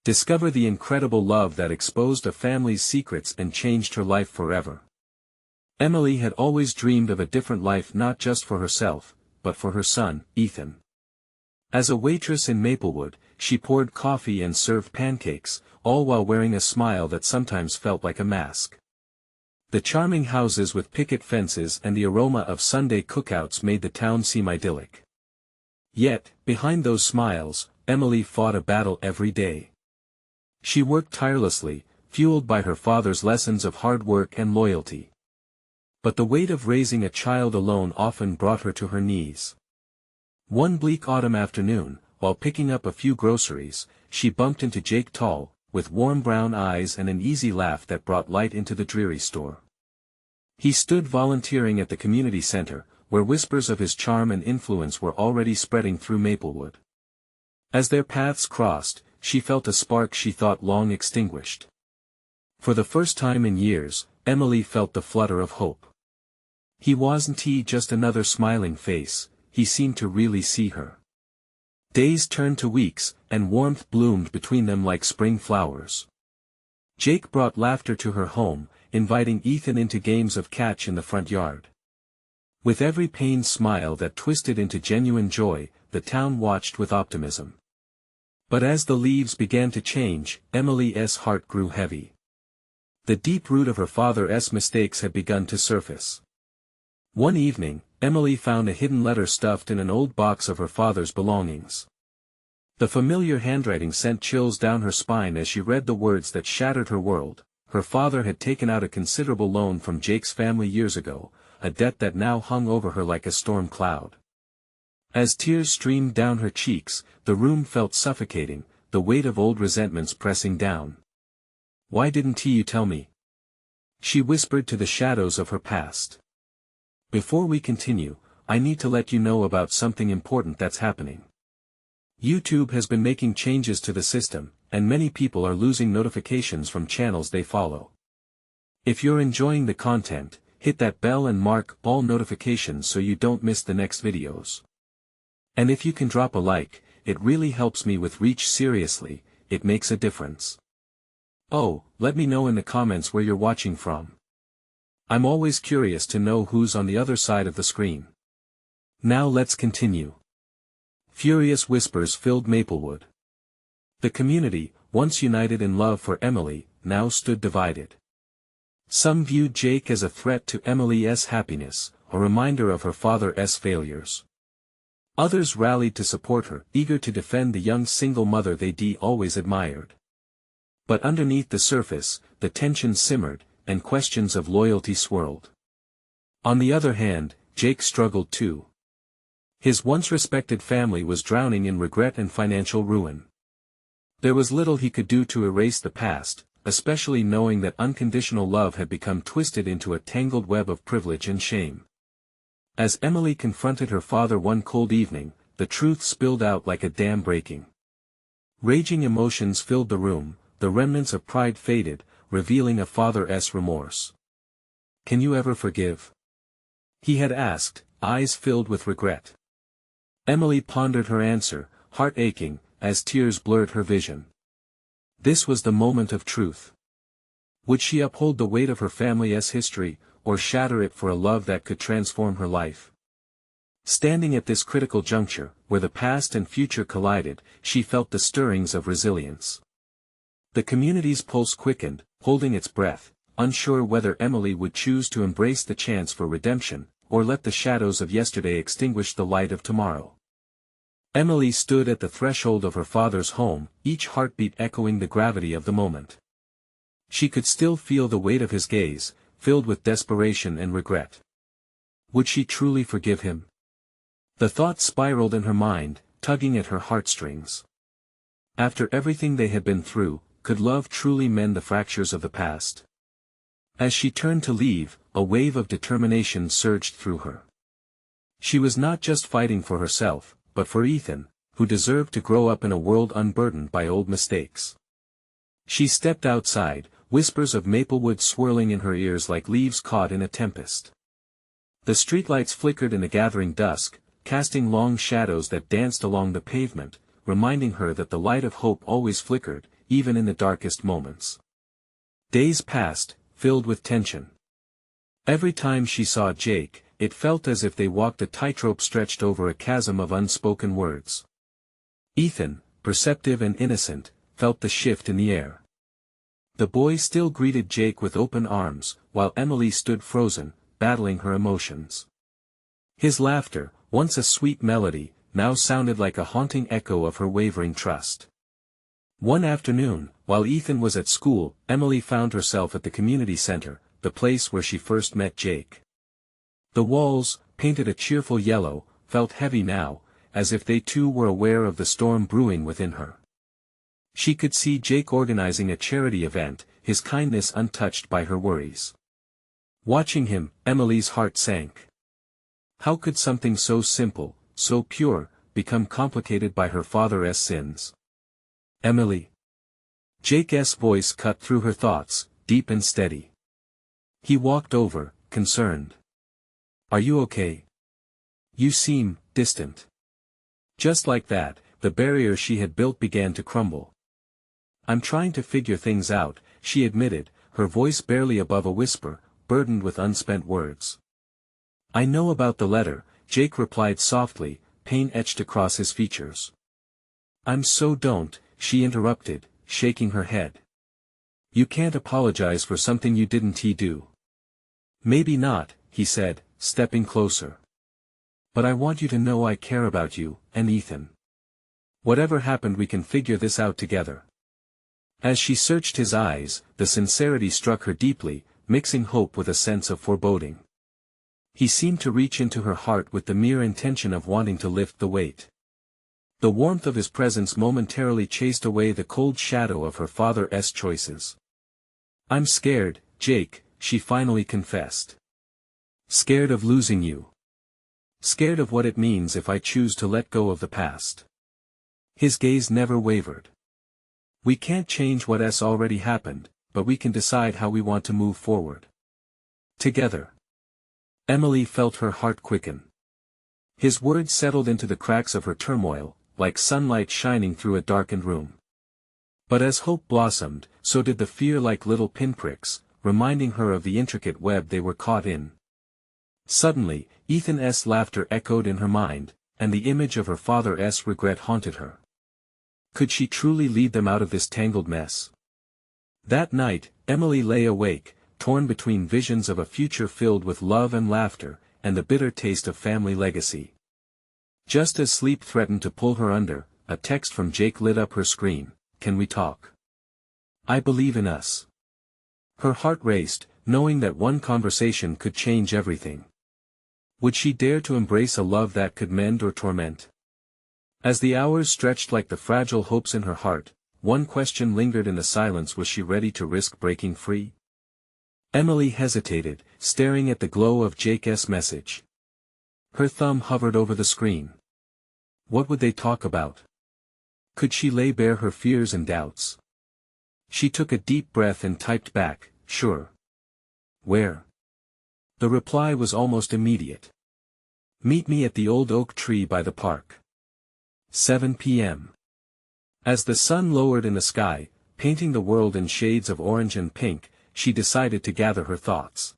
Discover the incredible love that exposed a family's secrets and changed her life forever. Emily had always dreamed of a different life, not just for herself, but for her son, Ethan. As a waitress in Maplewood, she poured coffee and served pancakes, all while wearing a smile that sometimes felt like a mask. The charming houses with picket fences and the aroma of Sunday cookouts made the town seem idyllic. Yet, behind those smiles, Emily fought a battle every day. She worked tirelessly, fueled by her father's lessons of hard work and loyalty. But the weight of raising a child alone often brought her to her knees. One bleak autumn afternoon, while picking up a few groceries, she bumped into Jake Tall, with warm brown eyes and an easy laugh that brought light into the dreary store. He stood volunteering at the community center, where whispers of his charm and influence were already spreading through Maplewood. As their paths crossed, she felt a spark she thought long extinguished. For the first time in years, Emily felt the flutter of hope. He wasn't just another smiling face, he seemed to really see her. Days turned to weeks, and warmth bloomed between them like spring flowers. Jake brought laughter to her home, inviting Ethan into games of catch in the front yard. With every pained smile that twisted into genuine joy, the town watched with optimism. But as the leaves began to change, Emily's heart grew heavy. The deep root of her father's mistakes had begun to surface. One evening, Emily found a hidden letter stuffed in an old box of her father's belongings. The familiar handwriting sent chills down her spine as she read the words that shattered her world. Her father had taken out a considerable loan from Jake's family years ago, a debt that now hung over her like a storm cloud. As tears streamed down her cheeks, the room felt suffocating, the weight of old resentments pressing down. "Why didn't you tell me?" she whispered to the shadows of her past. "Before we continue, I need to let you know about something important that's happening. YouTube has been making changes to the system, and many people are losing notifications from channels they follow. If you're enjoying the content, hit that bell and mark all notifications so you don't miss the next videos. And if you can drop a like, it really helps me with reach. Seriously, it makes a difference. Oh, let me know in the comments where you're watching from. I'm always curious to know who's on the other side of the screen. Now let's continue. Furious whispers filled Maplewood. The community, once united in love for Emily, now stood divided. Some viewed Jake as a threat to Emily's happiness, a reminder of her father's failures. Others rallied to support her, eager to defend the young single mother they'd always admired. But underneath the surface, the tension simmered, and questions of loyalty swirled. On the other hand, Jake struggled too. His once respected family was drowning in regret and financial ruin. There was little he could do to erase the past, especially knowing that unconditional love had become twisted into a tangled web of privilege and shame. As Emily confronted her father one cold evening, the truth spilled out like a dam breaking. Raging emotions filled the room, the remnants of pride faded, revealing a father's remorse. "Can you ever forgive?" he had asked, eyes filled with regret. Emily pondered her answer, heart aching, as tears blurred her vision. This was the moment of truth. Would she uphold the weight of her family's history, or shatter it for a love that could transform her life? Standing at this critical juncture, where the past and future collided, she felt the stirrings of resilience. The community's pulse quickened, holding its breath, unsure whether Emily would choose to embrace the chance for redemption, or let the shadows of yesterday extinguish the light of tomorrow. Emily stood at the threshold of her father's home, each heartbeat echoing the gravity of the moment. She could still feel the weight of his gaze, filled with desperation and regret. Would she truly forgive him? The thought spiraled in her mind, tugging at her heartstrings. After everything they had been through, could love truly mend the fractures of the past? As she turned to leave, a wave of determination surged through her. She was not just fighting for herself, but for Ethan, who deserved to grow up in a world unburdened by old mistakes. She stepped outside, whispers of Maplewood swirling in her ears like leaves caught in a tempest. The streetlights flickered in the gathering dusk, casting long shadows that danced along the pavement, reminding her that the light of hope always flickered, even in the darkest moments. Days passed, filled with tension. Every time she saw Jake, it felt as if they walked a tightrope stretched over a chasm of unspoken words. Ethan, perceptive and innocent, felt the shift in the air. The boy still greeted Jake with open arms, while Emily stood frozen, battling her emotions. His laughter, once a sweet melody, now sounded like a haunting echo of her wavering trust. One afternoon, while Ethan was at school, Emily found herself at the community center, the place where she first met Jake. The walls, painted a cheerful yellow, felt heavy now, as if they too were aware of the storm brewing within her. She could see Jake organizing a charity event, his kindness untouched by her worries. Watching him, Emily's heart sank. How could something so simple, so pure, become complicated by her father's sins? Emily. Jake's voice cut through her thoughts, deep and steady. He walked over, concerned. Are you okay? You seem distant. Just like that, the barrier she had built began to crumble. I'm trying to figure things out, she admitted, her voice barely above a whisper, burdened with unspent words. I know about the letter, Jake replied softly, pain etched across his features. I'm so don't, she interrupted, shaking her head. You can't apologize for something you didn't do. Maybe not, he said, stepping closer. But I want you to know I care about you, and Ethan. Whatever happened, we can figure this out together. As she searched his eyes, the sincerity struck her deeply, mixing hope with a sense of foreboding. He seemed to reach into her heart with the mere intention of wanting to lift the weight. The warmth of his presence momentarily chased away the cold shadow of her father's choices. I'm scared, Jake, she finally confessed. Scared of losing you. Scared of what it means if I choose to let go of the past. His gaze never wavered. We can't change what's already happened, but we can decide how we want to move forward. Together. Emily felt her heart quicken. His words settled into the cracks of her turmoil, like sunlight shining through a darkened room. But as hope blossomed, so did the fear, like little pinpricks, reminding her of the intricate web they were caught in. Suddenly, Ethan's laughter echoed in her mind, and the image of her father's regret haunted her. Could she truly lead them out of this tangled mess? That night, Emily lay awake, torn between visions of a future filled with love and laughter, and the bitter taste of family legacy. Just as sleep threatened to pull her under, a text from Jake lit up her screen. Can we talk? I believe in us. Her heart raced, knowing that one conversation could change everything. Would she dare to embrace a love that could mend or torment? As the hours stretched like the fragile hopes in her heart, one question lingered in the silence: was she ready to risk breaking free? Emily hesitated, staring at the glow of Jake's message. Her thumb hovered over the screen. What would they talk about? Could she lay bare her fears and doubts? She took a deep breath and typed back, sure. Where? The reply was almost immediate. Meet me at the old oak tree by the park. 7 p.m. As the sun lowered in the sky, painting the world in shades of orange and pink, she decided to gather her thoughts.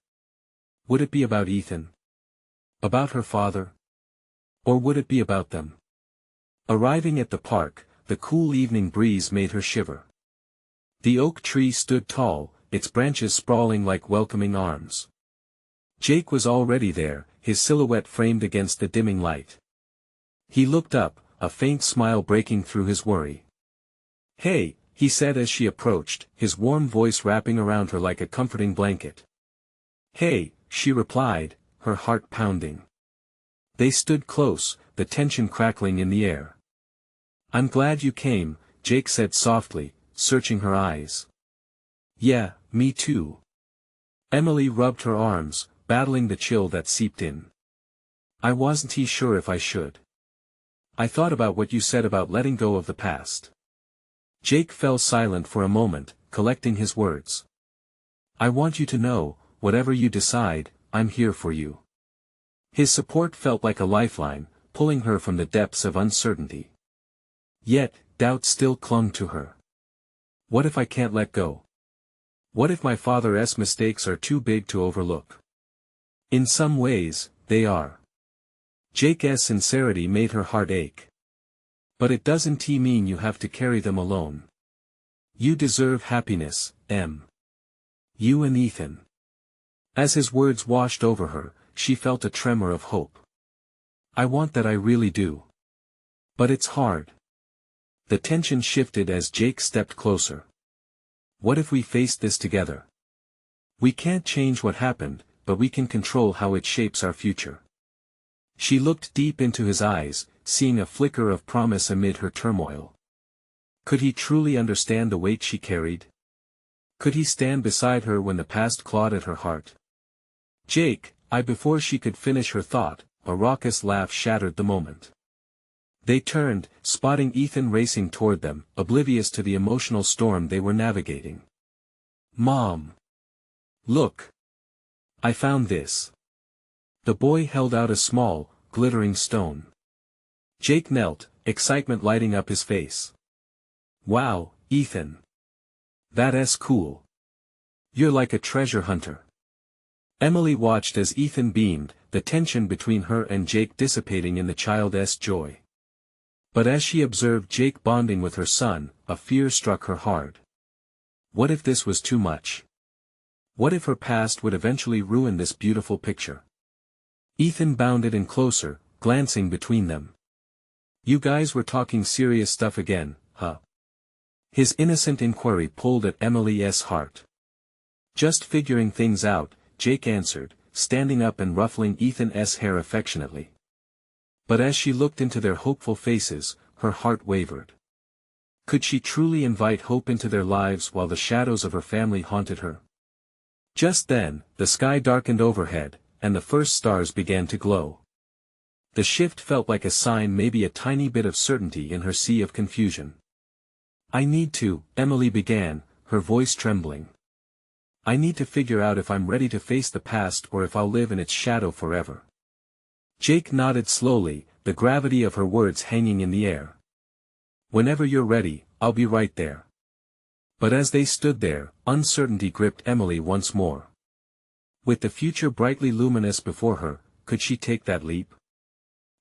Would it be about Ethan? About her father? Or would it be about them? Arriving at the park, the cool evening breeze made her shiver. The oak tree stood tall, its branches sprawling like welcoming arms. Jake was already there, his silhouette framed against the dimming light. He looked up, a faint smile breaking through his worry. Hey, he said as she approached, his warm voice wrapping around her like a comforting blanket. Hey, she replied, her heart pounding. They stood close, the tension crackling in the air. I'm glad you came, Jake said softly, searching her eyes. Yeah, me too. Emily rubbed her arms, battling the chill that seeped in. I wasn't sure if I should. I thought about what you said about letting go of the past. Jake fell silent for a moment, collecting his words. I want you to know, whatever you decide, I'm here for you. His support felt like a lifeline, pulling her from the depths of uncertainty. Yet, doubt still clung to her. What if I can't let go? What if my father's mistakes are too big to overlook? In some ways, they are. Jake's sincerity made her heart ache. But it doesn't mean you have to carry them alone. You deserve happiness, Em. You and Ethan. As his words washed over her, she felt a tremor of hope. I want that, I really do. But it's hard. The tension shifted as Jake stepped closer. What if we faced this together? We can't change what happened, but we can control how it shapes our future. She looked deep into his eyes, seeing a flicker of promise amid her turmoil. Could he truly understand the weight she carried? Could he stand beside her when the past clawed at her heart? Jake, before she could finish her thought, a raucous laugh shattered the moment. They turned, spotting Ethan racing toward them, oblivious to the emotional storm they were navigating. Mom! Look! I found this. The boy held out a small, glittering stone. Jake knelt, excitement lighting up his face. Wow, Ethan. That's cool. You're like a treasure hunter. Emily watched as Ethan beamed, the tension between her and Jake dissipating in the child's joy. But as she observed Jake bonding with her son, a fear struck her hard. What if this was too much? What if her past would eventually ruin this beautiful picture? Ethan bounded in closer, glancing between them. You guys were talking serious stuff again, huh? His innocent inquiry pulled at Emily's heart. Just figuring things out, Jake answered, standing up and ruffling Ethan's hair affectionately. But as she looked into their hopeful faces, her heart wavered. Could she truly invite hope into their lives while the shadows of her family haunted her? Just then, the sky darkened overhead, and the first stars began to glow. The shift felt like a sign, maybe a tiny bit of certainty in her sea of confusion. I need to, Emily began, her voice trembling. I need to figure out if I'm ready to face the past or if I'll live in its shadow forever. Jake nodded slowly, the gravity of her words hanging in the air. Whenever you're ready, I'll be right there. But as they stood there, uncertainty gripped Emily once more. With the future brightly luminous before her, could she take that leap?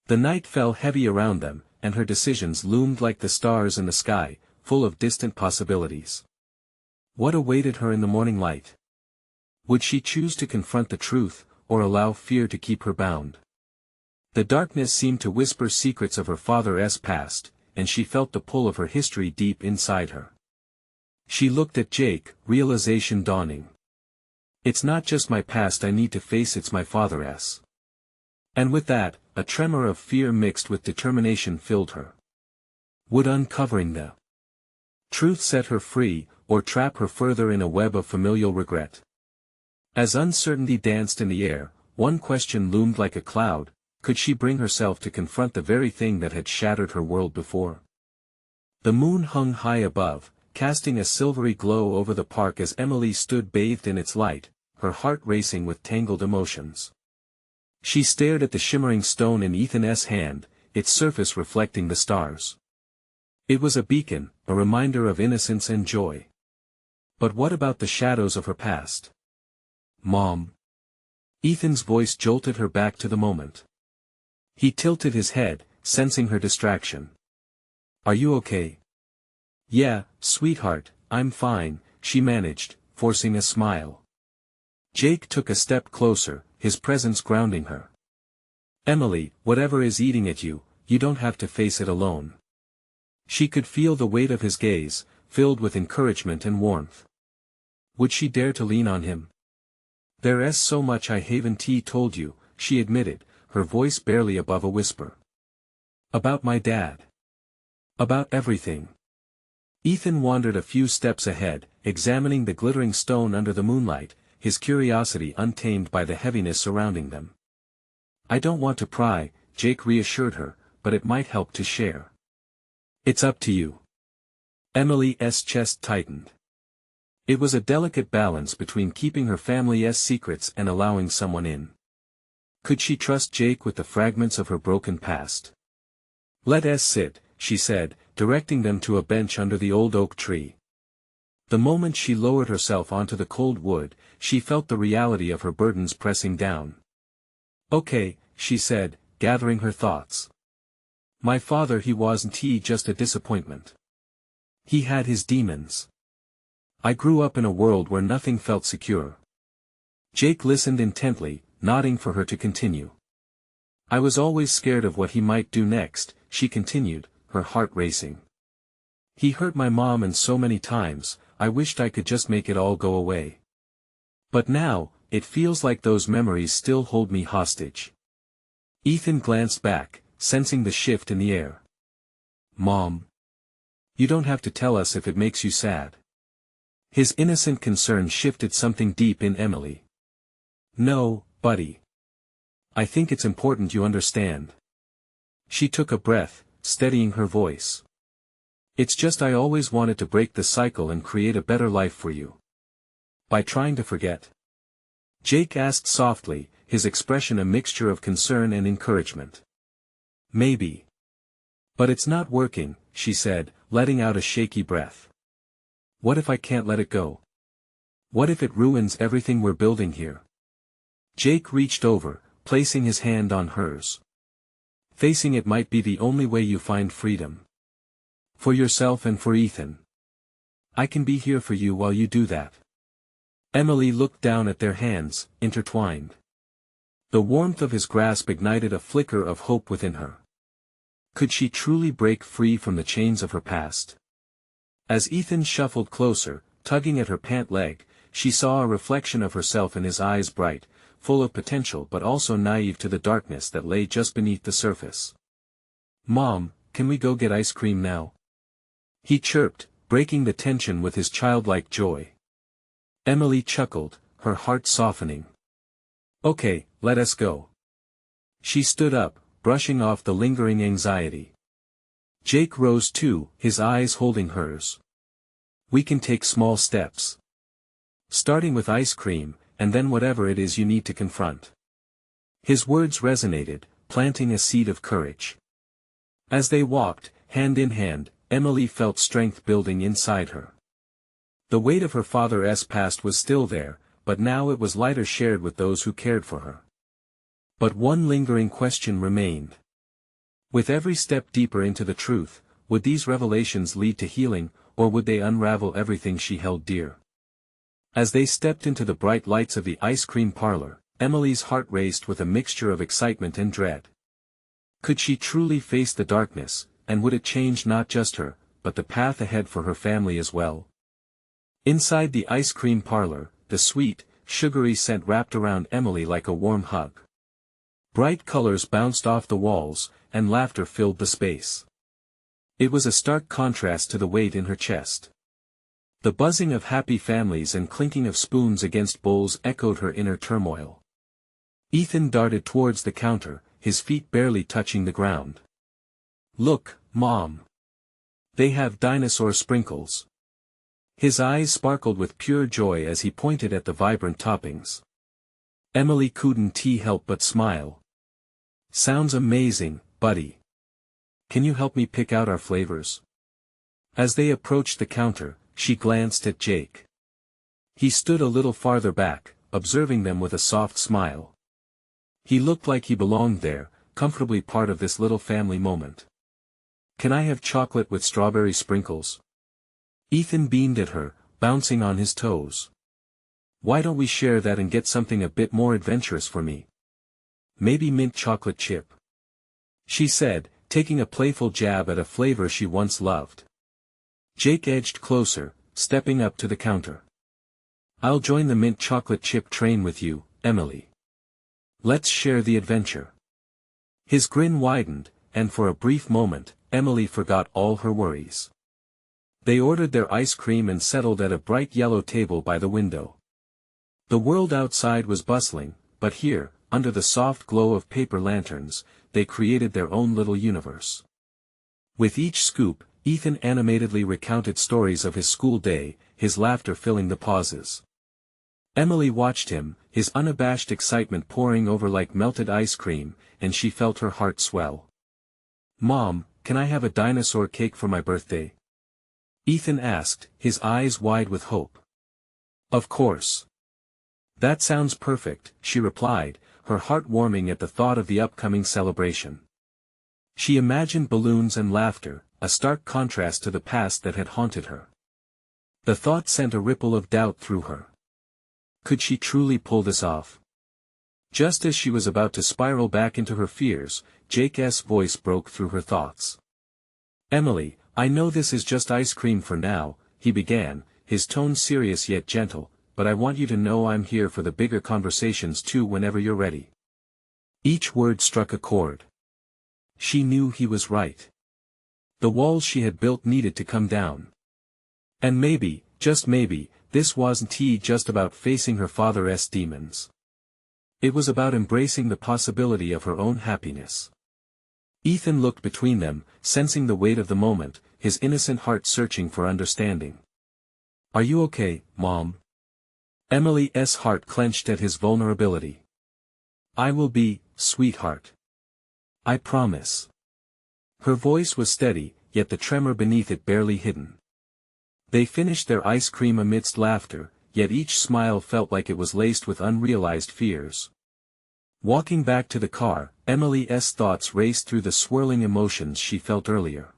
The night fell heavy around them, and her decisions loomed like the stars in the sky, full of distant possibilities. What awaited her in the morning light? Would she choose to confront the truth, or allow fear to keep her bound? The darkness seemed to whisper secrets of her father's past, and she felt the pull of her history deep inside her. She looked at Jake, realization dawning. It's not just my past I need to face, it's my father's. And with that, a tremor of fear mixed with determination filled her. Would uncovering the truth set her free, or trap her further in a web of familial regret? As uncertainty danced in the air, one question loomed like a cloud: could she bring herself to confront the very thing that had shattered her world before? The moon hung high above, casting a silvery glow over the park as Emily stood bathed in its light, her heart racing with tangled emotions. She stared at the shimmering stone in Ethan's hand, its surface reflecting the stars. It was a beacon, a reminder of innocence and joy. But what about the shadows of her past? Mom. Ethan's voice jolted her back to the moment. He tilted his head, sensing her distraction. Are you okay? Yeah, sweetheart, I'm fine, she managed, forcing a smile. Jake took a step closer, his presence grounding her. Emily, whatever is eating at you, you don't have to face it alone. She could feel the weight of his gaze, filled with encouragement and warmth. Would she dare to lean on him? There's so much I haven't told you, she admitted, her voice barely above a whisper. About my dad. About everything. Ethan wandered a few steps ahead, examining the glittering stone under the moonlight, his curiosity untamed by the heaviness surrounding them. I don't want to pry, Jake reassured her, but it might help to share. It's up to you. Emily's chest tightened. It was a delicate balance between keeping her family's secrets and allowing someone in. Could she trust Jake with the fragments of her broken past? Let us sit, she said, directing them to a bench under the old oak tree. The moment she lowered herself onto the cold wood, she felt the reality of her burdens pressing down. "Okay," she said, gathering her thoughts. "My father, he wasn't just a disappointment. He had his demons. I grew up in a world where nothing felt secure." Jake listened intently, nodding for her to continue. "I was always scared of what he might do next," she continued, her heart racing. "He hurt my mom and so many times, I wished I could just make it all go away. But now, it feels like those memories still hold me hostage." Ethan glanced back, sensing the shift in the air. "Mom. You don't have to tell us if it makes you sad." His innocent concern shifted something deep in Emily. "No, buddy. I think it's important you understand." She took a breath, steadying her voice. "It's just I always wanted to break the cycle and create a better life for you." "By trying to forget?" Jake asked softly, his expression a mixture of concern and encouragement. "Maybe. But it's not working," she said, letting out a shaky breath. "What if I can't let it go? What if it ruins everything we're building here?" Jake reached over, placing his hand on hers. "Facing it might be the only way you find freedom. For yourself and for Ethan. I can be here for you while you do that." Emily looked down at their hands, intertwined. The warmth of his grasp ignited a flicker of hope within her. Could she truly break free from the chains of her past? As Ethan shuffled closer, tugging at her pant leg, she saw a reflection of herself in his eyes, bright, full of potential but also naive to the darkness that lay just beneath the surface. "Mom, can we go get ice cream now?" he chirped, breaking the tension with his childlike joy. Emily chuckled, her heart softening. "Okay, let us go." She stood up, brushing off the lingering anxiety. Jake rose too, his eyes holding hers. "We can take small steps. Starting with ice cream, and then whatever it is you need to confront." His words resonated, planting a seed of courage. As they walked, hand in hand, Emily felt strength building inside her. The weight of her father's past was still there, but now it was lighter, shared with those who cared for her. But one lingering question remained. With every step deeper into the truth, would these revelations lead to healing, or would they unravel everything she held dear? As they stepped into the bright lights of the ice cream parlor, Emily's heart raced with a mixture of excitement and dread. Could she truly face the darkness, and would it change not just her, but the path ahead for her family as well? Inside the ice cream parlor, the sweet, sugary scent wrapped around Emily like a warm hug. Bright colors bounced off the walls, and laughter filled the space. It was a stark contrast to the weight in her chest. The buzzing of happy families and clinking of spoons against bowls echoed her inner turmoil. Ethan darted towards the counter, his feet barely touching the ground. "Look, Mom. They have dinosaur sprinkles." His eyes sparkled with pure joy as he pointed at the vibrant toppings. Emily couldn't help but smile. "Sounds amazing, buddy. Can you help me pick out our flavors?" As they approached the counter, she glanced at Jake. He stood a little farther back, observing them with a soft smile. He looked like he belonged there, comfortably part of this little family moment. "Can I have chocolate with strawberry sprinkles?" Ethan beamed at her, bouncing on his toes. "Why don't we share that and get something a bit more adventurous for me? Maybe mint chocolate chip?" she said, taking a playful jab at a flavor she once loved. Jake edged closer, stepping up to the counter. "I'll join the mint chocolate chip train with you, Emily. Let's share the adventure." His grin widened, and for a brief moment, Emily forgot all her worries. They ordered their ice cream and settled at a bright yellow table by the window. The world outside was bustling, but here, under the soft glow of paper lanterns, they created their own little universe. With each scoop, Ethan animatedly recounted stories of his school day, his laughter filling the pauses. Emily watched him, his unabashed excitement pouring over like melted ice cream, and she felt her heart swell. "Mom, can I have a dinosaur cake for my birthday?" Ethan asked, his eyes wide with hope. Of course. That sounds perfect, she replied, her heart warming at the thought of the upcoming celebration. She imagined balloons and laughter, a stark contrast to the past that had haunted her. The thought sent a ripple of doubt through her. Could she truly pull this off? Just as she was about to spiral back into her fears, Jake's voice broke through her thoughts. Emily, I know this is just ice cream for now, he began, his tone serious yet gentle, but I want you to know I'm here for the bigger conversations too whenever you're ready. Each word struck a chord. She knew he was right. The walls she had built needed to come down. And maybe, just maybe, this wasn't just about facing her father's demons. It was about embracing the possibility of her own happiness. Ethan looked between them, sensing the weight of the moment, his innocent heart searching for understanding. Are you okay, Mom? Emily's heart clenched at his vulnerability. I will be, sweetheart. I promise. Her voice was steady, yet the tremor beneath it barely hidden. They finished their ice cream amidst laughter, yet each smile felt like it was laced with unrealized fears. Walking back to the car, Emily's thoughts raced through the swirling emotions she felt earlier.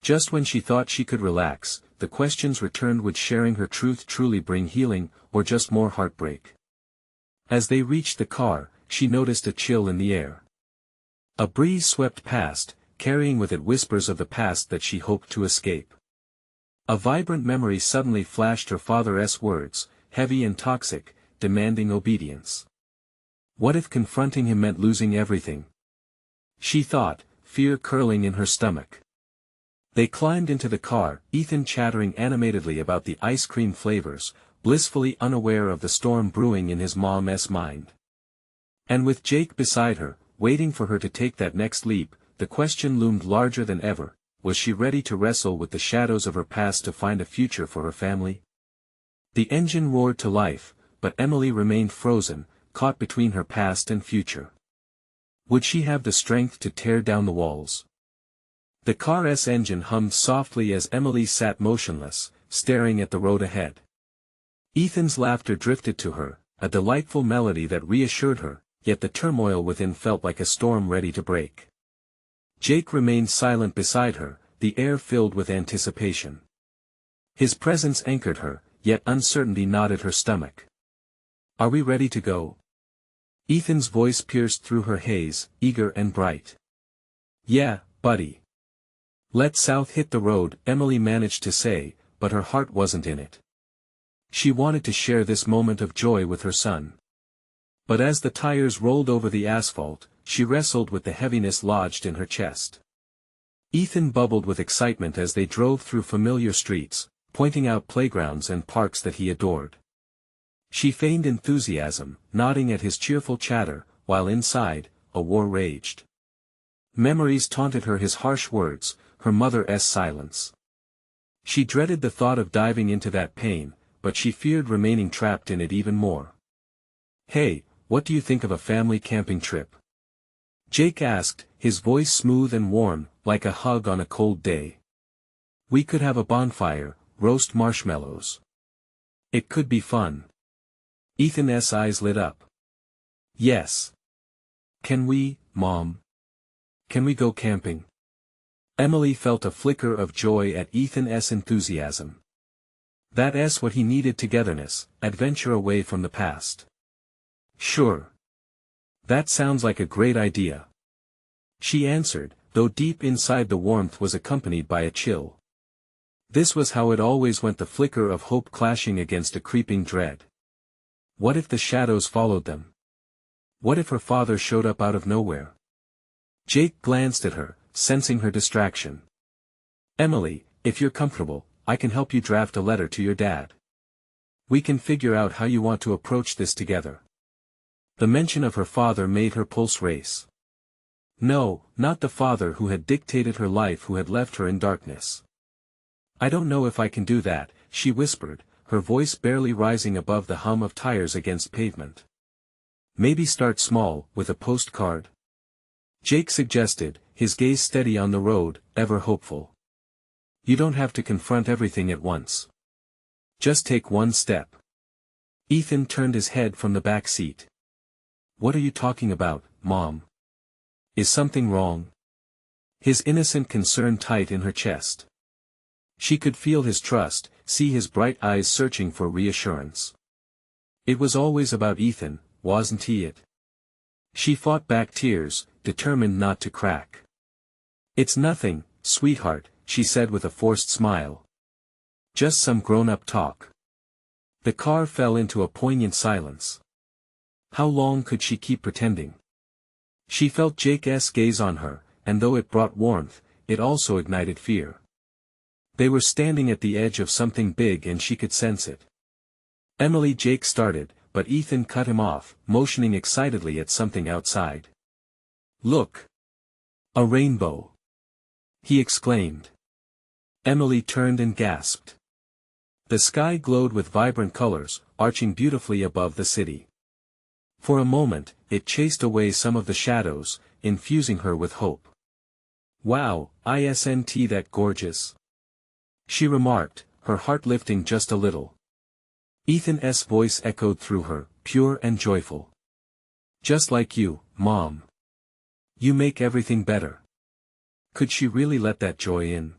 Just when she thought she could relax, the questions returned: would sharing her truth truly bring healing, or just more heartbreak? As they reached the car, she noticed a chill in the air. A breeze swept past, carrying with it whispers of the past that she hoped to escape. A vibrant memory suddenly flashed: her father's words, heavy and toxic, demanding obedience. What if confronting him meant losing everything? She thought, fear curling in her stomach. They climbed into the car, Ethan chattering animatedly about the ice cream flavors, blissfully unaware of the storm brewing in his mom's mind. And with Jake beside her, waiting for her to take that next leap, the question loomed larger than ever: was she ready to wrestle with the shadows of her past to find a future for her family? The engine roared to life, but Emily remained frozen, caught between her past and future. Would she have the strength to tear down the walls? The car's engine hummed softly as Emily sat motionless, staring at the road ahead. Ethan's laughter drifted to her, a delightful melody that reassured her, yet the turmoil within felt like a storm ready to break. Jake remained silent beside her, the air filled with anticipation. His presence anchored her, yet uncertainty knotted her stomach. Are we ready to go? Ethan's voice pierced through her haze, eager and bright. Yeah, buddy. Let South hit the road, Emily managed to say, but her heart wasn't in it. She wanted to share this moment of joy with her son. But as the tires rolled over the asphalt, she wrestled with the heaviness lodged in her chest. Ethan bubbled with excitement as they drove through familiar streets, pointing out playgrounds and parks that he adored. She feigned enthusiasm, nodding at his cheerful chatter, while inside, a war raged. Memories taunted her: his harsh words, her mother's silence. She dreaded the thought of diving into that pain, but she feared remaining trapped in it even more. Hey, what do you think of a family camping trip? Jake asked, his voice smooth and warm, like a hug on a cold day. We could have a bonfire, roast marshmallows. It could be fun. Ethan's eyes lit up. Yes. Can we, Mom? Can we go camping? Emily felt a flicker of joy at Ethan's enthusiasm. That's what he needed: togetherness, adventure away from the past. Sure. That sounds like a great idea. She answered, though deep inside the warmth was accompanied by a chill. This was how it always went: the flicker of hope clashing against a creeping dread. What if the shadows followed them? What if her father showed up out of nowhere? Jake glanced at her, sensing her distraction. Emily, if you're comfortable, I can help you draft a letter to your dad. We can figure out how you want to approach this together. The mention of her father made her pulse race. No, not the father who had dictated her life, who had left her in darkness. I don't know if I can do that, she whispered, her voice barely rising above the hum of tires against pavement. Maybe start small, with a postcard? Jake suggested, his gaze steady on the road, ever hopeful. You don't have to confront everything at once. Just take one step. Ethan turned his head from the back seat. What are you talking about, Mom? Is something wrong? His innocent concern tight in her chest. She could feel his trust, see his bright eyes searching for reassurance. It was always about Ethan, wasn't he it? She fought back tears, determined not to crack. It's nothing, sweetheart, she said with a forced smile. Just some grown-up talk. The car fell into a poignant silence. How long could she keep pretending? She felt Jake's gaze on her, and though it brought warmth, it also ignited fear. They were standing at the edge of something big and she could sense it. Emily, Jake started, but Ethan cut him off, motioning excitedly at something outside. Look! A rainbow! He exclaimed. Emily turned and gasped. The sky glowed with vibrant colors, arching beautifully above the city. For a moment, it chased away some of the shadows, infusing her with hope. Wow, isn't that gorgeous? She remarked, her heart lifting just a little. Ethan's voice echoed through her, pure and joyful. Just like you, Mom. You make everything better. Could she really let that joy in?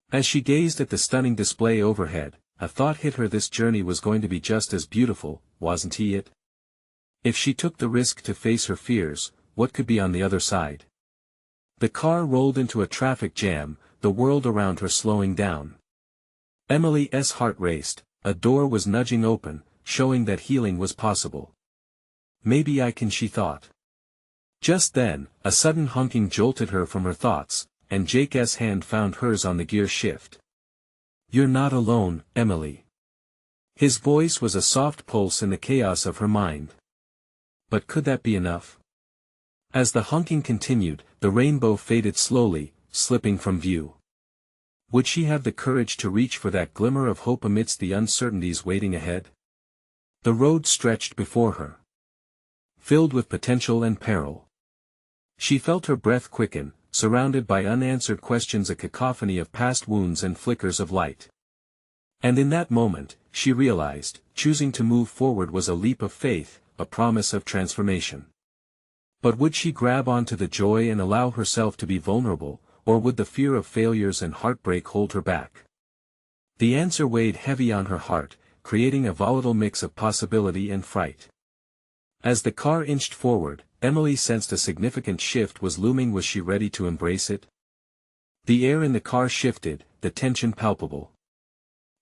As she gazed at the stunning display overhead, a thought hit her: this journey was going to be just as beautiful, wasn't it? If she took the risk to face her fears, what could be on the other side? The car rolled into a traffic jam, the world around her slowing down. Emily's heart raced, a door was nudging open, showing that healing was possible. Maybe I can, she thought. Just then, a sudden honking jolted her from her thoughts, and Jake's hand found hers on the gear shift. You're not alone, Emily. His voice was a soft pulse in the chaos of her mind. But could that be enough? As the honking continued, the rainbow faded slowly, slipping from view. Would she have the courage to reach for that glimmer of hope amidst the uncertainties waiting ahead? The road stretched before her, filled with potential and peril. She felt her breath quicken, surrounded by unanswered questions, a cacophony of past wounds and flickers of light. And in that moment, she realized, choosing to move forward was a leap of faith, a promise of transformation. But would she grab onto the joy and allow herself to be vulnerable, or would the fear of failures and heartbreak hold her back? The answer weighed heavy on her heart, creating a volatile mix of possibility and fright. As the car inched forward, Emily sensed a significant shift was looming. Was she ready to embrace it? The air in the car shifted, the tension palpable.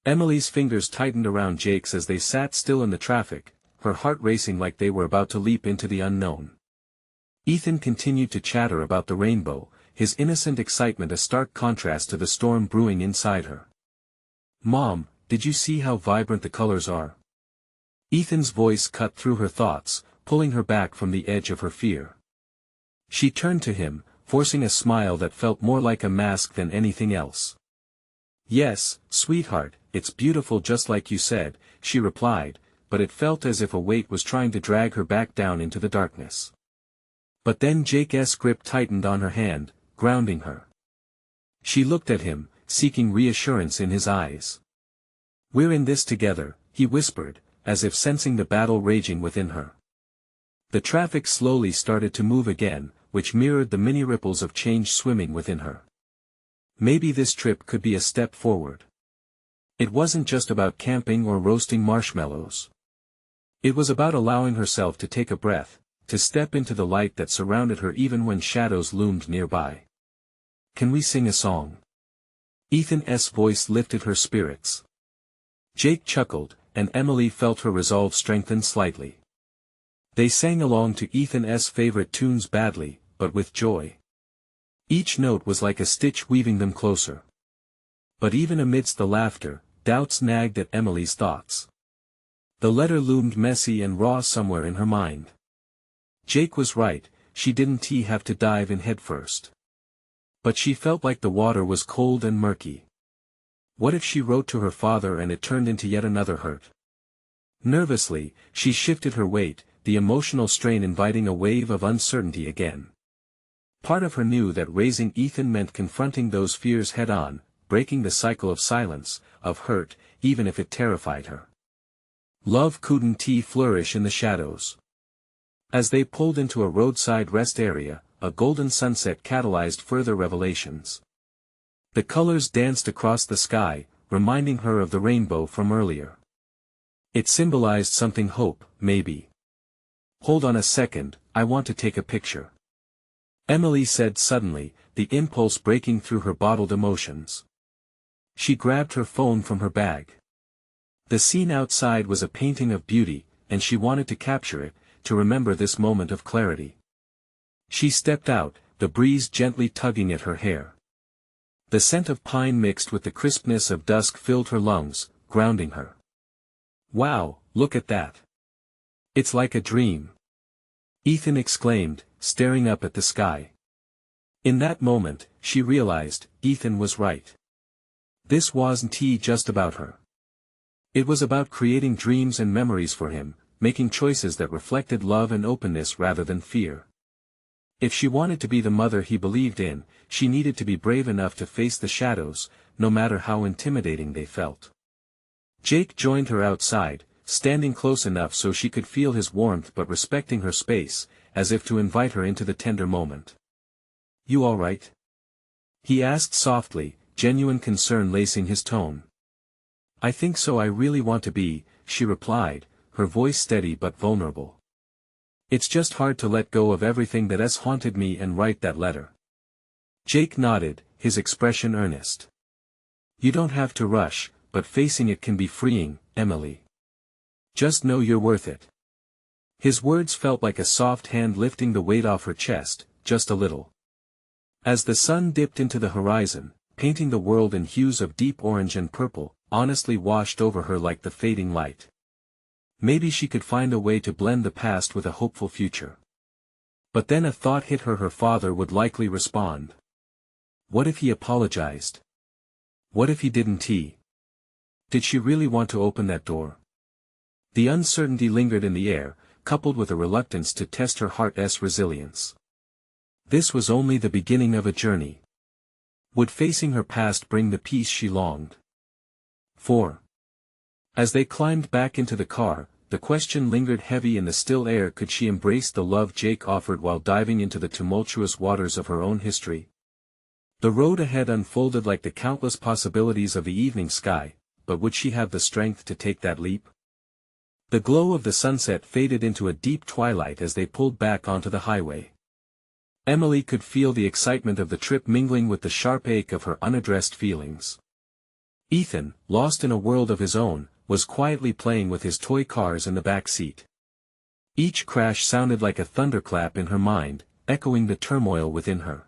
Emily's fingers tightened around Jake's as they sat still in the traffic, her heart racing like they were about to leap into the unknown. Ethan continued to chatter about the rainbow, his innocent excitement a stark contrast to the storm brewing inside her. Mom, did you see how vibrant the colors are? Ethan's voice cut through her thoughts, pulling her back from the edge of her fear. She turned to him, forcing a smile that felt more like a mask than anything else. Yes, sweetheart, it's beautiful just like you said, she replied, but it felt as if a weight was trying to drag her back down into the darkness. But then Jake's grip tightened on her hand, grounding her. She looked at him, seeking reassurance in his eyes. We're in this together, he whispered, as if sensing the battle raging within her. The traffic slowly started to move again, which mirrored the mini ripples of change swimming within her. Maybe this trip could be a step forward. It wasn't just about camping or roasting marshmallows. It was about allowing herself to take a breath, to step into the light that surrounded her even when shadows loomed nearby. Can we sing a song? Ethan's voice lifted her spirits. Jake chuckled, and Emily felt her resolve strengthen slightly. They sang along to Ethan's favorite tunes badly, but with joy. Each note was like a stitch weaving them closer. But even amidst the laughter, doubts nagged at Emily's thoughts. The letter loomed messy and raw somewhere in her mind. Jake was right, she didn't have to dive in headfirst. But she felt like the water was cold and murky. What if she wrote to her father and it turned into yet another hurt? Nervously, she shifted her weight, the emotional strain inviting a wave of uncertainty again. Part of her knew that raising Ethan meant confronting those fears head-on, breaking the cycle of silence, of hurt, even if it terrified her. Love couldn't flourish in the shadows. As they pulled into a roadside rest area, a golden sunset catalyzed further revelations. The colors danced across the sky, reminding her of the rainbow from earlier. It symbolized something hope, maybe. "Hold on a second, I want to take a picture," Emily said suddenly, the impulse breaking through her bottled emotions. She grabbed her phone from her bag. The scene outside was a painting of beauty, and she wanted to capture it, to remember this moment of clarity. She stepped out, the breeze gently tugging at her hair. The scent of pine mixed with the crispness of dusk filled her lungs, grounding her. "Wow, look at that. It's like a dream," Ethan exclaimed, staring up at the sky. In that moment, she realized, Ethan was right. This wasn't just about her. It was about creating dreams and memories for him, making choices that reflected love and openness rather than fear. If she wanted to be the mother he believed in, she needed to be brave enough to face the shadows, no matter how intimidating they felt. Jake joined her outside, standing close enough so she could feel his warmth but respecting her space, as if to invite her into the tender moment. "You all right?" he asked softly, genuine concern lacing his tone. "I think so, I really want to be," she replied, her voice steady but vulnerable. "It's just hard to let go of everything that has haunted me and write that letter." Jake nodded, his expression earnest. "You don't have to rush, but facing it can be freeing, Emily. Just know you're worth it." His words felt like a soft hand lifting the weight off her chest, just a little. As the sun dipped into the horizon, painting the world in hues of deep orange and purple, honestly washed over her like the fading light. Maybe she could find a way to blend the past with a hopeful future. But then a thought hit her: her father would likely respond. What if he apologized? What if he didn't? Did she really want to open that door? The uncertainty lingered in the air, coupled with a reluctance to test her heart's resilience. This was only the beginning of a journey. Would facing her past bring the peace she longed? 4. As they climbed back into the car, the question lingered heavy in the still air: could she embrace the love Jake offered while diving into the tumultuous waters of her own history? The road ahead unfolded like the countless possibilities of the evening sky, but would she have the strength to take that leap? The glow of the sunset faded into a deep twilight as they pulled back onto the highway. Emily could feel the excitement of the trip mingling with the sharp ache of her unaddressed feelings. Ethan, lost in a world of his own, was quietly playing with his toy cars in the back seat. Each crash sounded like a thunderclap in her mind, echoing the turmoil within her.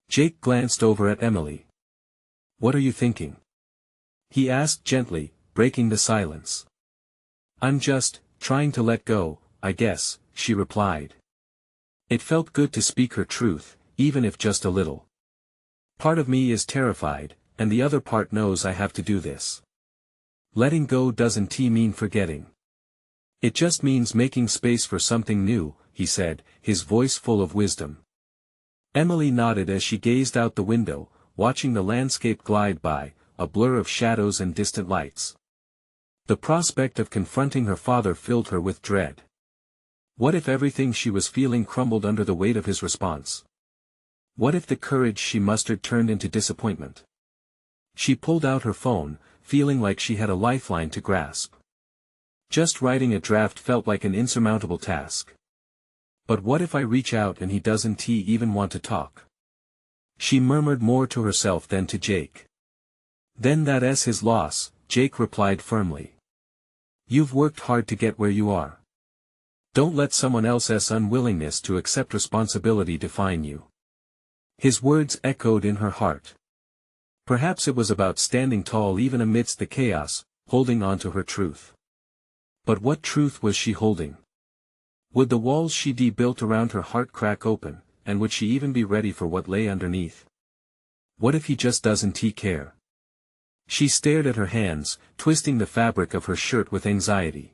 Jake glanced over at Emily. "What are you thinking?" he asked gently, breaking the silence. "I'm just trying to let go, I guess," she replied. It felt good to speak her truth, even if just a little. "Part of me is terrified, and the other part knows I have to do this. Letting go doesn't mean forgetting. It just means making space for something new," he said, his voice full of wisdom. Emily nodded as she gazed out the window, watching the landscape glide by, a blur of shadows and distant lights. The prospect of confronting her father filled her with dread. What if everything she was feeling crumbled under the weight of his response? What if the courage she mustered turned into disappointment? She pulled out her phone, feeling like she had a lifeline to grasp. Just writing a draft felt like an insurmountable task. But what if I reach out and he doesn't even want to talk? She murmured more to herself than to Jake. "Then that's his loss," Jake replied firmly. "You've worked hard to get where you are. Don't let someone else's unwillingness to accept responsibility define you." His words echoed in her heart. Perhaps it was about standing tall even amidst the chaos, holding on to her truth. But what truth was she holding? Would the walls she built around her heart crack open, and would she even be ready for what lay underneath? What if he just doesn't care? She stared at her hands, twisting the fabric of her shirt with anxiety.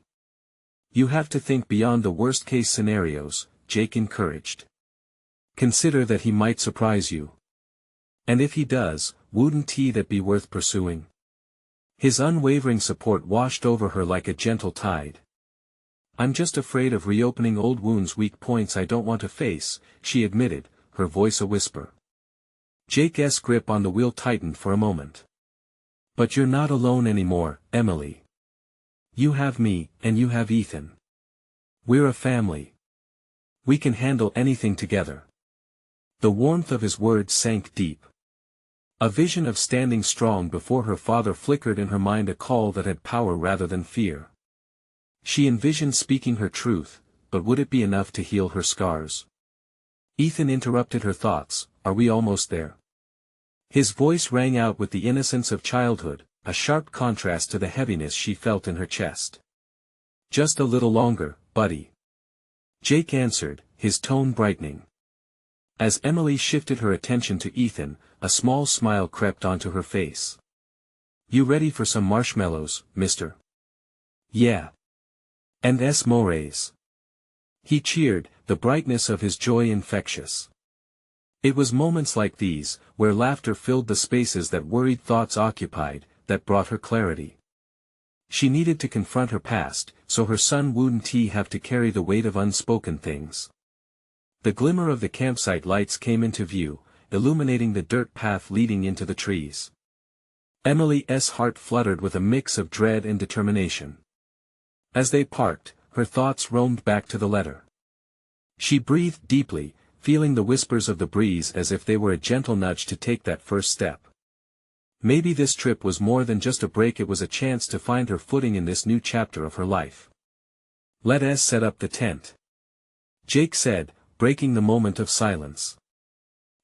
"You have to think beyond the worst-case scenarios," Jake encouraged. "Consider that he might surprise you. And if he does, wouldn't he that be worth pursuing? His unwavering support washed over her like a gentle tide. I'm just afraid of reopening old wounds, weak points I don't want to face, she admitted, her voice a whisper. Jake's grip on the wheel tightened for a moment. But you're not alone anymore, Emily. You have me, and you have Ethan. We're a family. We can handle anything together. The warmth of his words sank deep. A vision of standing strong before her father flickered in her mind, a call that had power rather than fear. She envisioned speaking her truth, but would it be enough to heal her scars? Ethan interrupted her thoughts. Are we almost there? His voice rang out with the innocence of childhood, a sharp contrast to the heaviness she felt in her chest. Just a little longer, buddy. Jake answered, his tone brightening. As Emily shifted her attention to Ethan, a small smile crept onto her face. You ready for some marshmallows, mister? Yeah. And morays. He cheered, the brightness of his joy infectious. It was moments like these, where laughter filled the spaces that worried thoughts occupied, that brought her clarity. She needed to confront her past, so her son wouldn't have to carry the weight of unspoken things. The glimmer of the campsite lights came into view, illuminating the dirt path leading into the trees. Emily's heart fluttered with a mix of dread and determination. As they parked, her thoughts roamed back to the letter. She breathed deeply, feeling the whispers of the breeze as if they were a gentle nudge to take that first step. Maybe this trip was more than just a break, it was a chance to find her footing in this new chapter of her life. Let us set up the tent, Jake said, breaking the moment of silence.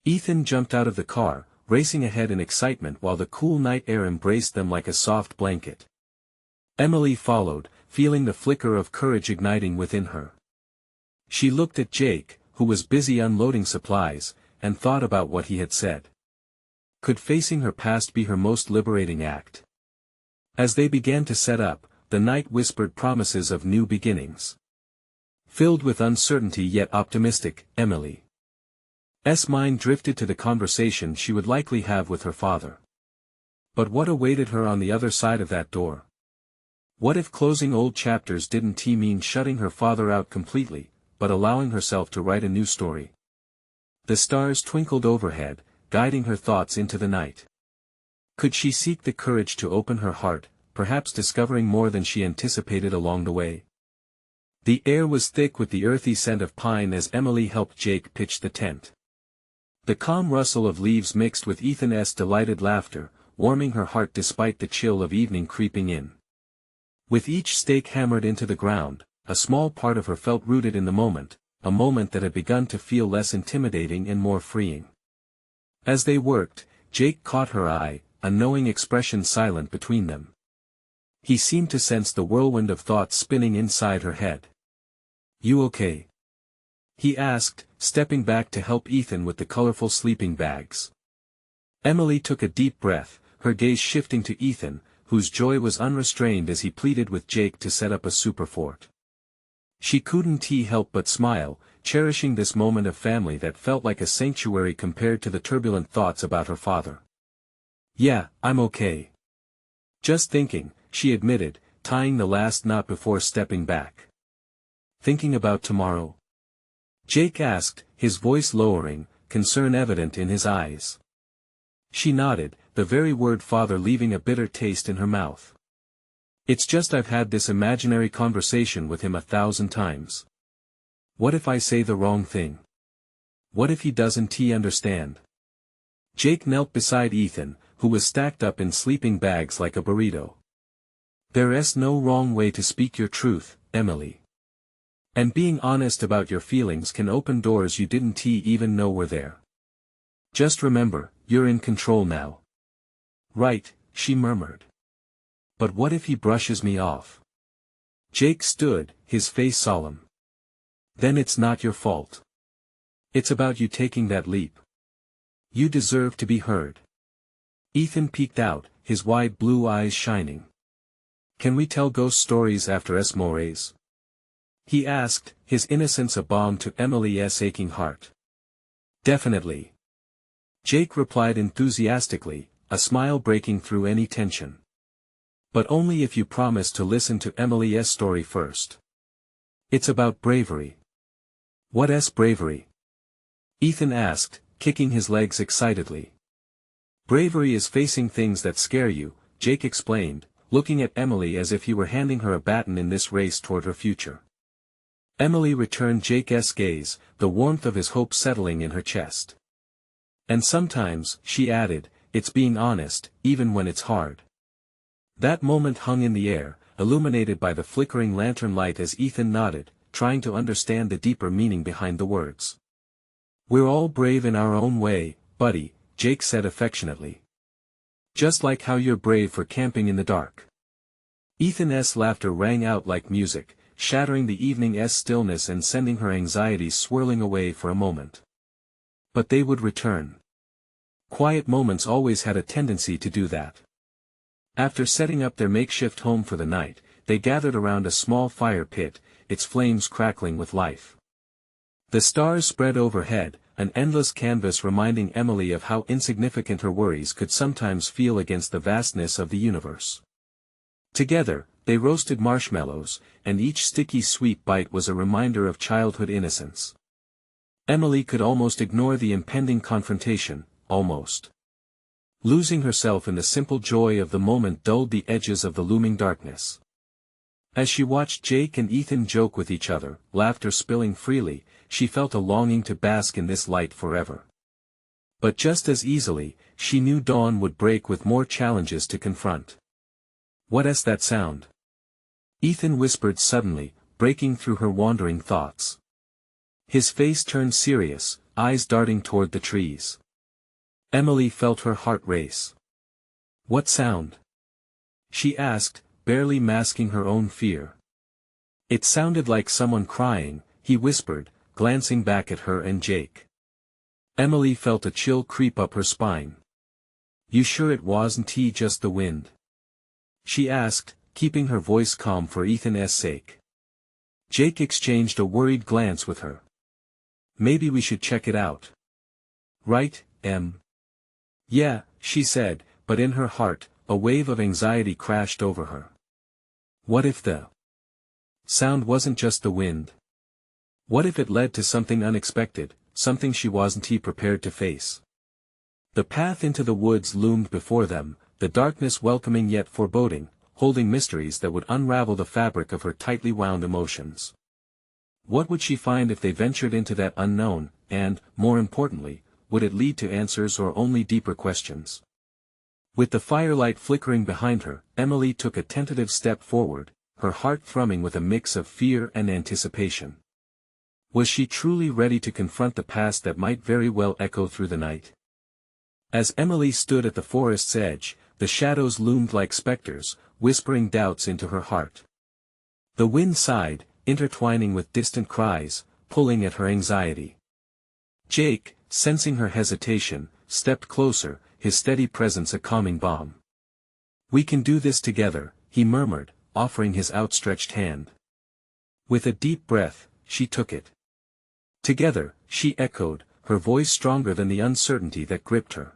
Ethan jumped out of the car, racing ahead in excitement while the cool night air embraced them like a soft blanket. Emily followed, feeling the flicker of courage igniting within her. She looked at Jake, who was busy unloading supplies, and thought about what he had said. Could facing her past be her most liberating act? As they began to set up, the night whispered promises of new beginnings. Filled with uncertainty yet optimistic, Emily's mind drifted to the conversation she would likely have with her father. But what awaited her on the other side of that door? What if closing old chapters didn't mean shutting her father out completely, but allowing herself to write a new story? The stars twinkled overhead, guiding her thoughts into the night. Could she seek the courage to open her heart, perhaps discovering more than she anticipated along the way? The air was thick with the earthy scent of pine as Emily helped Jake pitch the tent. The calm rustle of leaves mixed with Ethan's delighted laughter, warming her heart despite the chill of evening creeping in. With each stake hammered into the ground, a small part of her felt rooted in the moment, a moment that had begun to feel less intimidating and more freeing. As they worked, Jake caught her eye, a knowing expression silent between them. He seemed to sense the whirlwind of thoughts spinning inside her head. You okay? He asked, stepping back to help Ethan with the colorful sleeping bags. Emily took a deep breath, her gaze shifting to Ethan, whose joy was unrestrained as he pleaded with Jake to set up a super fort. She couldn't help but smile, cherishing this moment of family that felt like a sanctuary compared to the turbulent thoughts about her father. Yeah, I'm okay. Just thinking, she admitted, tying the last knot before stepping back. Thinking about tomorrow? Jake asked, his voice lowering, concern evident in his eyes. She nodded, the very word father leaving a bitter taste in her mouth. It's just I've had this imaginary conversation with him 1,000 times. What if I say the wrong thing? What if he doesn't understand? Jake knelt beside Ethan, who was stacked up in sleeping bags like a burrito. There's no wrong way to speak your truth, Emily. And being honest about your feelings can open doors you didn't even know were there. Just remember, you're in control now. Right, she murmured. But what if he brushes me off? Jake stood, his face solemn. Then it's not your fault. It's about you taking that leap. You deserve to be heard. Ethan peeked out, his wide blue eyes shining. Can we tell ghost stories after morays? He asked, his innocence a balm to Emily's aching heart. Definitely. Jake replied enthusiastically, a smile breaking through any tension. But only if you promise to listen to Emily's story first. It's about bravery. What's bravery? Ethan asked, kicking his legs excitedly. Bravery is facing things that scare you, Jake explained, looking at Emily as if he were handing her a baton in this race toward her future. Emily returned Jake's gaze, the warmth of his hope settling in her chest. And sometimes, she added, it's being honest, even when it's hard. That moment hung in the air, illuminated by the flickering lantern light as Ethan nodded, trying to understand the deeper meaning behind the words. We're all brave in our own way, buddy, Jake said affectionately. Just like how you're brave for camping in the dark. Ethan's laughter rang out like music, shattering the evening's stillness and sending her anxieties swirling away for a moment. But they would return. Quiet moments always had a tendency to do that. After setting up their makeshift home for the night, they gathered around a small fire pit, its flames crackling with life. The stars spread overhead, an endless canvas reminding Emily of how insignificant her worries could sometimes feel against the vastness of the universe. Together, they roasted marshmallows, and each sticky sweet bite was a reminder of childhood innocence. Emily could almost ignore the impending confrontation, almost. Losing herself in the simple joy of the moment dulled the edges of the looming darkness. As she watched Jake and Ethan joke with each other, laughter spilling freely, she felt a longing to bask in this light forever. But just as easily, she knew dawn would break with more challenges to confront. What's that sound? Ethan whispered suddenly, breaking through her wandering thoughts. His face turned serious, eyes darting toward the trees. Emily felt her heart race. What sound? She asked, barely masking her own fear. It sounded like someone crying, he whispered, glancing back at her and Jake. Emily felt a chill creep up her spine. You sure it wasn't just the wind? She asked, keeping her voice calm for Ethan's sake. Jake exchanged a worried glance with her. Maybe we should check it out. Right, Em? Yeah, she said, but in her heart, a wave of anxiety crashed over her. What if the sound wasn't just the wind? What if it led to something unexpected, something she wasn't prepared to face? The path into the woods loomed before them, the darkness welcoming yet foreboding, holding mysteries that would unravel the fabric of her tightly wound emotions. What would she find if they ventured into that unknown, and, more importantly, would it lead to answers or only deeper questions? With the firelight flickering behind her, Emily took a tentative step forward, her heart thrumming with a mix of fear and anticipation. Was she truly ready to confront the past that might very well echo through the night? As Emily stood at the forest's edge, the shadows loomed like specters, whispering doubts into her heart. The wind sighed, intertwining with distant cries, pulling at her anxiety. Jake, sensing her hesitation, stepped closer, his steady presence a calming balm. We can do this together, he murmured, offering his outstretched hand. With a deep breath, she took it. Together, she echoed, her voice stronger than the uncertainty that gripped her.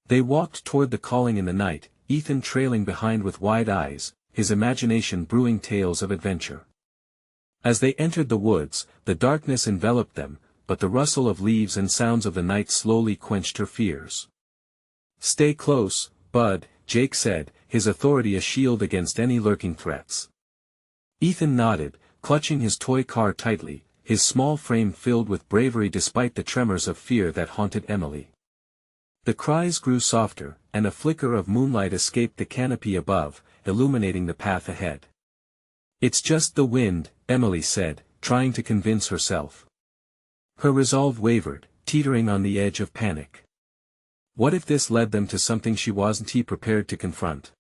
They walked toward the calling in the night, Ethan trailing behind with wide eyes, his imagination brewing tales of adventure. As they entered the woods, the darkness enveloped them, but the rustle of leaves and sounds of the night slowly quenched her fears. Stay close, bud, Jake said, his authority a shield against any lurking threats. Ethan nodded, clutching his toy car tightly, his small frame filled with bravery despite the tremors of fear that haunted Emily. The cries grew softer, and a flicker of moonlight escaped the canopy above, illuminating the path ahead. It's just the wind, Emily said, trying to convince herself. Her resolve wavered, teetering on the edge of panic. What if this led them to something she wasn't prepared to confront?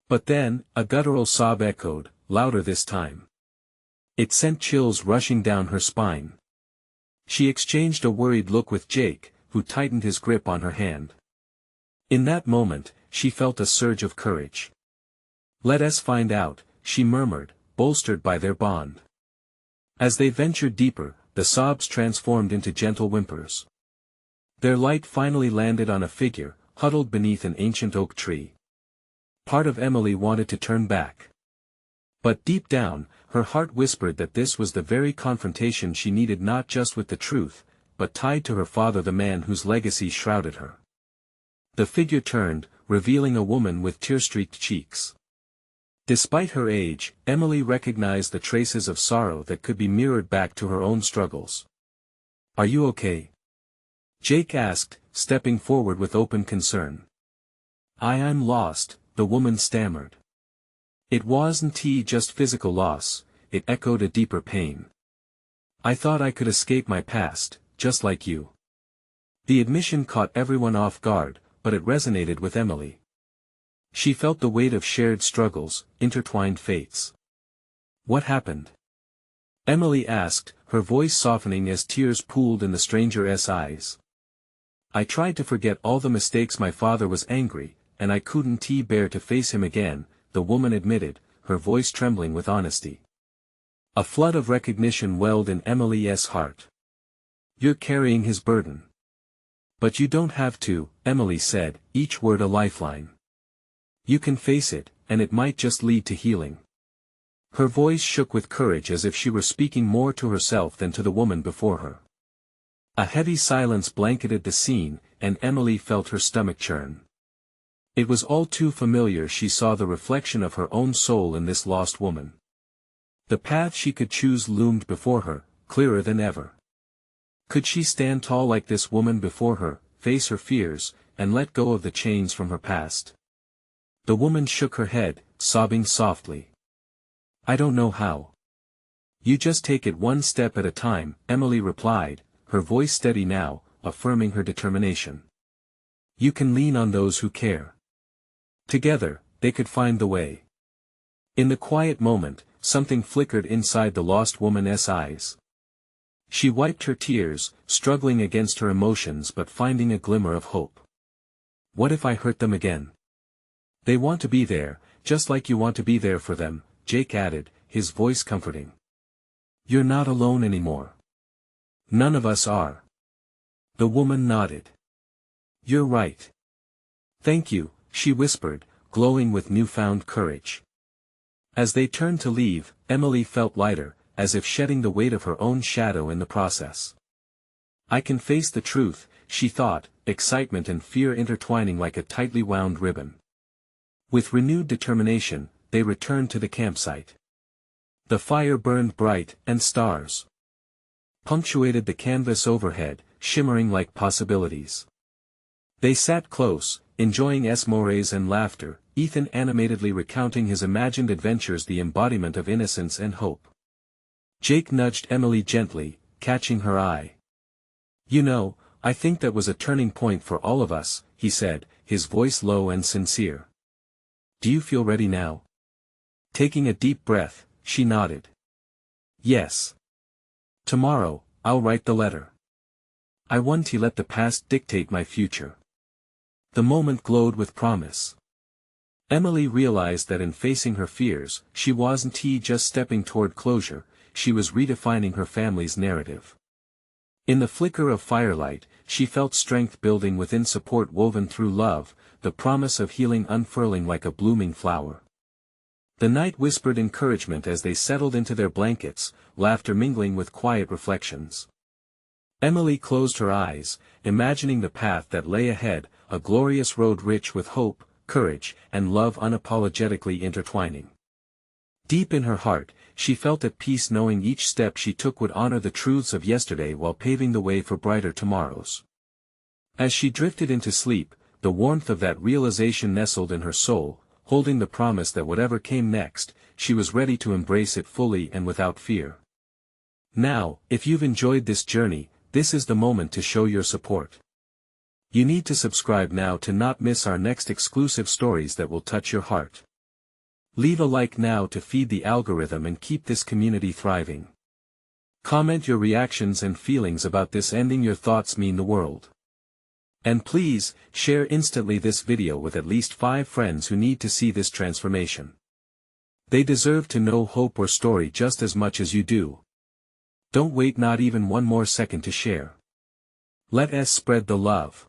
But then, a guttural sob echoed, louder this time. It sent chills rushing down her spine. She exchanged a worried look with Jake, who tightened his grip on her hand. In that moment, she felt a surge of courage. Let us find out, she murmured, bolstered by their bond. As they ventured deeper, the sobs transformed into gentle whimpers. Their light finally landed on a figure, huddled beneath an ancient oak tree. Part of Emily wanted to turn back. But deep down, her heart whispered that this was the very confrontation she needed, not just with the truth, but tied to her father, the man whose legacy shrouded her. The figure turned, revealing a woman with tear-streaked cheeks. Despite her age, Emily recognized the traces of sorrow that could be mirrored back to her own struggles. "Are you okay?" Jake asked, stepping forward with open concern. I'm lost," the woman stammered. It wasn't just physical loss, it echoed a deeper pain. "I thought I could escape my past, just like you." The admission caught everyone off guard, but it resonated with Emily. She felt the weight of shared struggles, intertwined fates. "What happened?" Emily asked, her voice softening as tears pooled in the stranger's eyes. "I tried to forget all the mistakes. My father was angry, and I couldn't bear to face him again," the woman admitted, her voice trembling with honesty. A flood of recognition welled in Emily's heart. "You're carrying his burden." "But you don't have to," Emily said, each word a lifeline. "You can face it, and it might just lead to healing." Her voice shook with courage, as if she were speaking more to herself than to the woman before her. A heavy silence blanketed the scene, and Emily felt her stomach churn. It was all too familiar. She saw the reflection of her own soul in this lost woman. The path she could choose loomed before her, clearer than ever. Could she stand tall like this woman before her, face her fears, and let go of the chains from her past? The woman shook her head, sobbing softly. "I don't know how." "You just take it one step at a time," Emily replied, her voice steady now, affirming her determination. "You can lean on those who care." Together, they could find the way. In the quiet moment, something flickered inside the lost woman's eyes. She wiped her tears, struggling against her emotions but finding a glimmer of hope. "What if I hurt them again?" "They want to be there, just like you want to be there for them," Jake added, his voice comforting. "You're not alone anymore." "None of us are." The woman nodded. "You're right." "Thank you," she whispered, glowing with newfound courage. As they turned to leave, Emily felt lighter, as if shedding the weight of her own shadow in the process. "I can face the truth," she thought, excitement and fear intertwining like a tightly wound ribbon. With renewed determination, they returned to the campsite. The fire burned bright, and stars punctuated the canvas overhead, shimmering like possibilities. They sat close, enjoying s'mores and laughter, Ethan animatedly recounting his imagined adventures, the embodiment of innocence and hope. Jake nudged Emily gently, catching her eye. "You know, I think that was a turning point for all of us," he said, his voice low and sincere. "Do you feel ready now?" Taking a deep breath, she nodded. "Yes. Tomorrow, I'll write the letter. I want to let the past dictate my future." The moment glowed with promise. Emily realized that in facing her fears, she wasn't just stepping toward closure, she was redefining her family's narrative. In the flicker of firelight, she felt strength building within, support woven through love, the promise of healing unfurling like a blooming flower. The night whispered encouragement as they settled into their blankets, laughter mingling with quiet reflections. Emily closed her eyes, imagining the path that lay ahead, a glorious road rich with hope, courage, and love unapologetically intertwining. Deep in her heart, she felt at peace knowing each step she took would honor the truths of yesterday while paving the way for brighter tomorrows. As she drifted into sleep, the warmth of that realization nestled in her soul, holding the promise that whatever came next, she was ready to embrace it fully and without fear. Now, if you've enjoyed this journey, this is the moment to show your support. You need to subscribe now to not miss our next exclusive stories that will touch your heart. Leave a like now to feed the algorithm and keep this community thriving. Comment your reactions and feelings about this ending. Your thoughts mean the world. And please, share instantly this video with at least 5 friends who need to see this transformation. They deserve to know hope or story just as much as you do. Don't wait not even one more second to share. Let us spread the love.